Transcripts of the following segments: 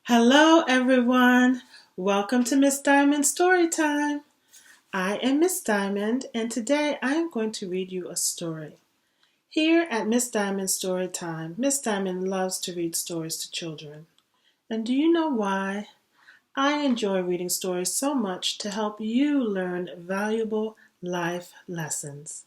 Hello, everyone. Welcome to Miss Diamond Storytime. I am Miss Diamond, and today I am going to read you a story. Here at Miss Diamond Storytime, Miss Diamond loves to read stories to children. And do you know why? I enjoy reading stories so much to help you learn valuable life lessons.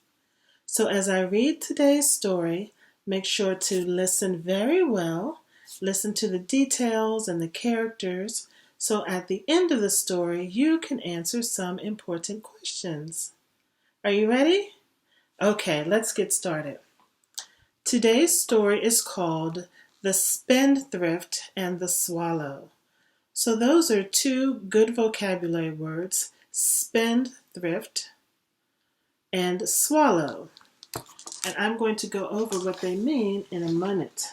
So as I read today's story, make sure to listen very well. Listen to the details and the characters, so at the end of the story, you can answer some important questions. Are you ready? Okay, let's get started. Today's story is called The Spendthrift and the Swallow. So those are two good vocabulary words, spendthrift and swallow. And I'm going to go over what they mean in a minute.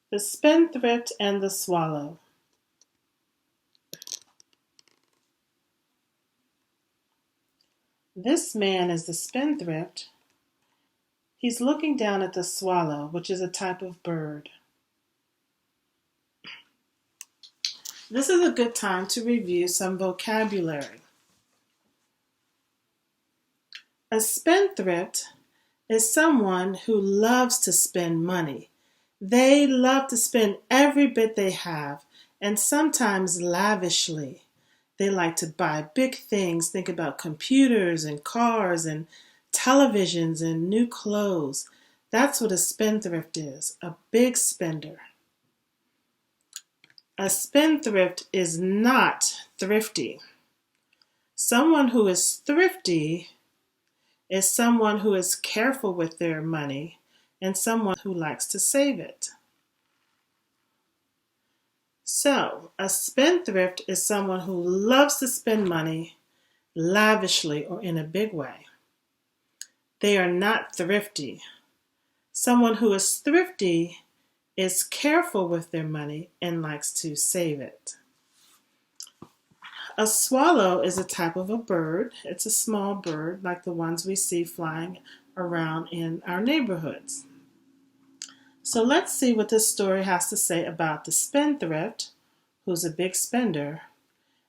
The Spendthrift and the Swallow. This man is the spendthrift. He's looking down at the swallow, which is a type of bird. This is a good time to review some vocabulary. A spendthrift is someone who loves to spend money. They love to spend every bit they have, and sometimes lavishly. They like to buy big things, think about computers and cars and televisions and new clothes. That's what a spendthrift is, a big spender. A spendthrift is not thrifty. Someone who is thrifty is someone who is careful with their money and someone who likes to save it. So, a spendthrift is someone who loves to spend money lavishly or in a big way. They are not thrifty. Someone who is thrifty is careful with their money and likes to save it. A swallow is a type of a bird. It's a small bird like the ones we see flying around in our neighborhoods. So let's see what this story has to say about the spendthrift, who's a big spender,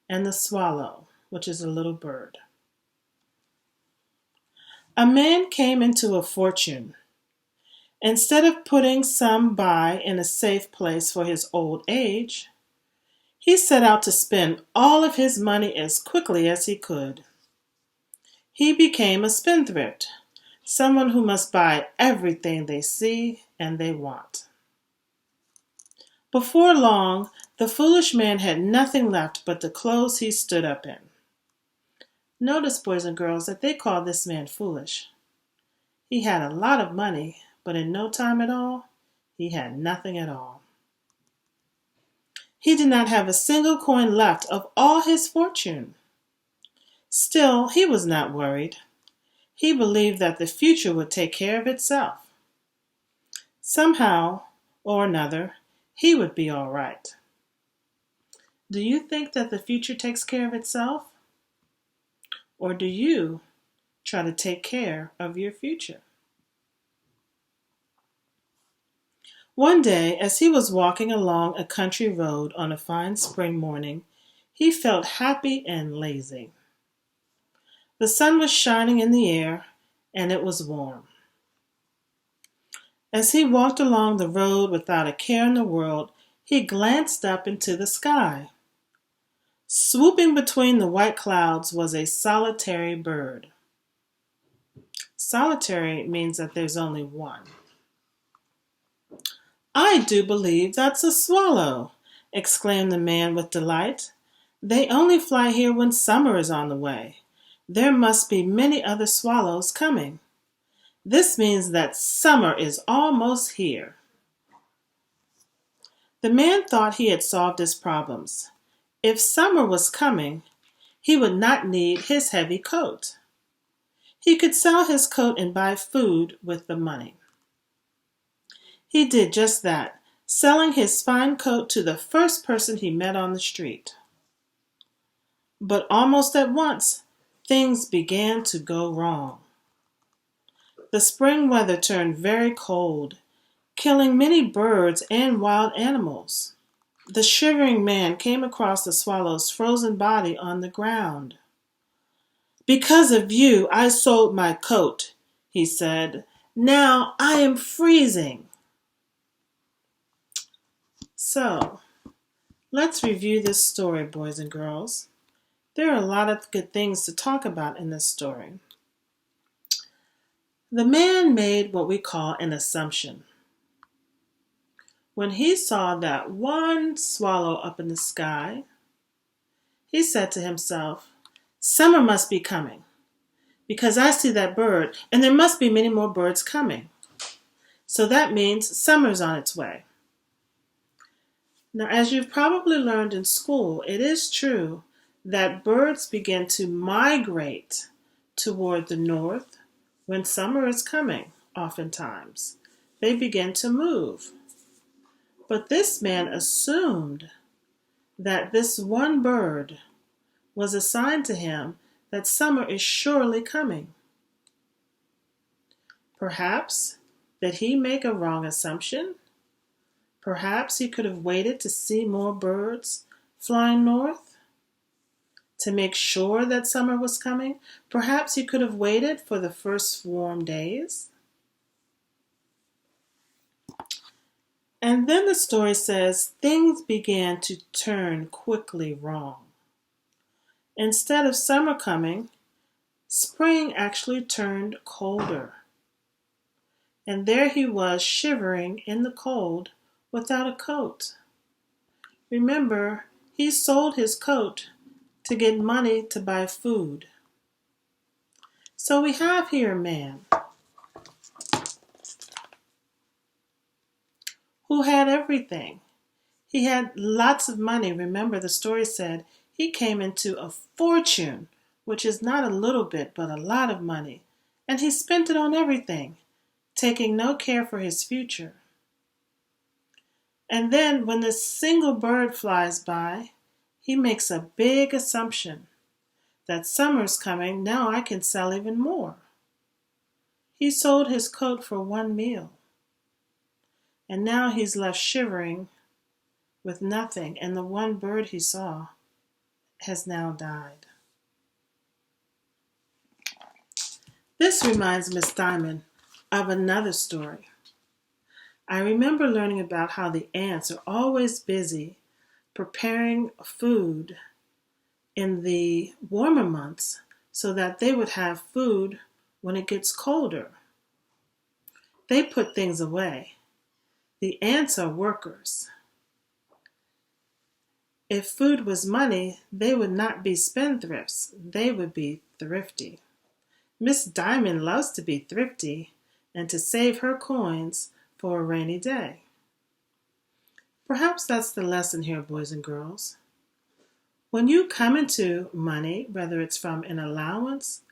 and the swallow, which is a little bird. A man came into a fortune. Instead of putting some by in a safe place for his old age, he set out to spend all of his money as quickly as he could. He became a spendthrift, someone who must buy everything they see and they want. Before long, the foolish man had nothing left but the clothes he stood up in. Notice, boys and girls, that they called this man foolish. He had a lot of money, but in no time at all, he had nothing at all. He did not have a single coin left of all his fortune. Still, he was not worried. He believed that the future would take care of itself. Somehow or another, he would be all right. Do you think that the future takes care of itself? Or do you try to take care of your future? One day, as he was walking along a country road on a fine spring morning, he felt happy and lazy. The sun was shining in the air, and it was warm. As he walked along the road without a care in the world, he glanced up into the sky. Swooping between the white clouds was a solitary bird. Solitary means that there's only one. "I do believe that's a swallow," exclaimed the man with delight. "They only fly here when summer is on the way. There must be many other swallows coming. This means that summer is almost here." The man thought he had solved his problems. If summer was coming, he would not need his heavy coat. He could sell his coat and buy food with the money. He did just that, selling his fine coat to the first person he met on the street. But almost at once, things began to go wrong. The spring weather turned very cold, killing many birds and wild animals. the shivering man came across the swallow's frozen body on the ground. "Because of you, I sold my coat," he said. "Now I am freezing." So, let's review this story, boys and girls. There are a lot of good things to talk about in this story. The man made what we call an assumption. When he saw that one swallow up in the sky, he said to himself, "Summer must be coming, because I see that bird, and there must be many more birds coming. So that means summer's on its way." Now, as you've probably learned in school, it is true that birds begin to migrate toward the north when summer is coming, oftentimes. They begin to move. But this man assumed that this one bird was a sign to him that summer is surely coming. Perhaps did he make a wrong assumption? Perhaps he could have waited to see more birds flying north to make sure that summer was coming. Perhaps he could have waited for the first warm days. And then the story says things began to turn quickly wrong. Instead of summer coming, spring actually turned colder. And there he was shivering in the cold without a coat. Remember, he sold his coat to get money to buy food. So we have here a man who had everything. He had lots of money. Remember, the story said he came into a fortune, which is not a little bit, but a lot of money. And he spent it on everything, taking no care for his future. And then when this single bird flies by, he makes a big assumption that summer's coming, now I can sell even more. He sold his coat for one meal. And now he's left shivering with nothing, and the one bird he saw has now died. This reminds Miss Diamond of another story. I remember learning about how the ants are always busy preparing food in the warmer months so that they would have food when it gets colder. They put things away. The ants are workers. If food was money, they would not be spendthrifts. They would be thrifty. Miss Diamond loves to be thrifty and to save her coins for a rainy day. Perhaps that's the lesson here, boys and girls. When you come into money, whether it's from an allowance,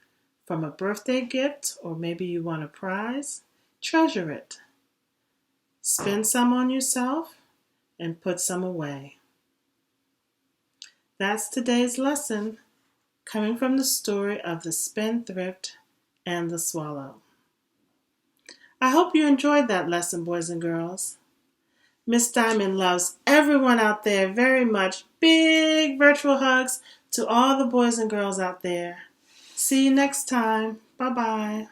from a birthday gift, or maybe you want a prize, treasure it. Spend some on yourself and put some away. That's today's lesson, coming from the story of the spendthrift and the swallow. I hope you enjoyed that lesson, boys and girls. Miss Diamond loves everyone out there very much. Big virtual hugs to all the boys and girls out there. See you next time. Bye-bye.